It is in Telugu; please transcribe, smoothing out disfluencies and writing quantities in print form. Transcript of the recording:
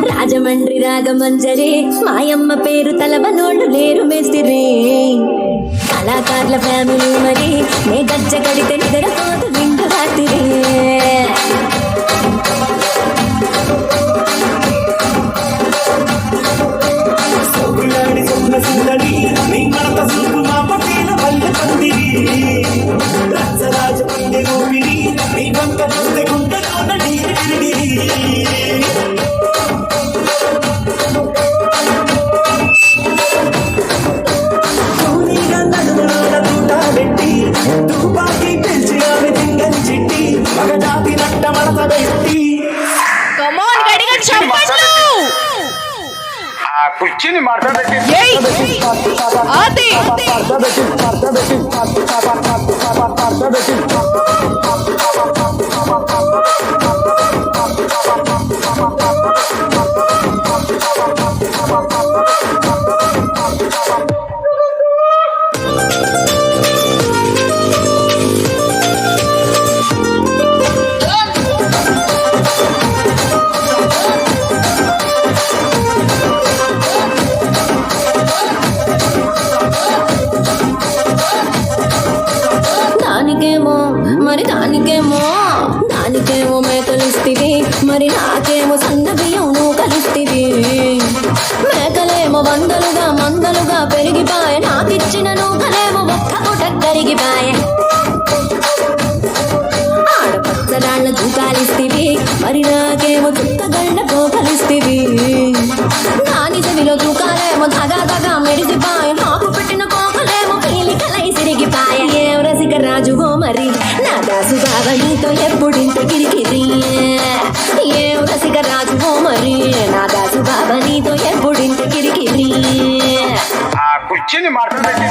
రాజమండ్రి రాగమంజరి మాయమ్మ పేరు తలవనోళ్ళు లేరు మేస్తిరి కళాకారుల ఫ్యామిలీ మరి నే గజ్జ కడితే నిద్రపోతు విందు రాత్రి కుర్చీని మాట్లాడబెట్టి దానికేమో మేకలిస్తివి మరి నాకేమో సన్న బియ్యం నువ్వు కలిస్తివి మేకలేమో వందలుగా మందలుగా పెరిగిపాయ నాకిచ్చిన నూకలేమో ఒక్క పూట కరిగిపాయ ఆడపచ్చరాళ్ళ దూకాలిస్తివి మరి నాకేమో చుక్కగళ్ళ కోకలిస్తివి దాని చెవిలో దూకాలేమో దగా దగా మెరిసిపాయ నాకు పెట్టిన కోకలేమో పీలికలై సిరిగిపాయ ఏం రసిక రాజువో మరి నా దాసు బాబా నీతో ఎప్పుడింత కిరికిరి ఏం రసిక రాజువో మరి నా దాసు బాబా నీతో ఎప్పుడింత కిరికిరి కుర్చీని మాట్లాడబెట్టి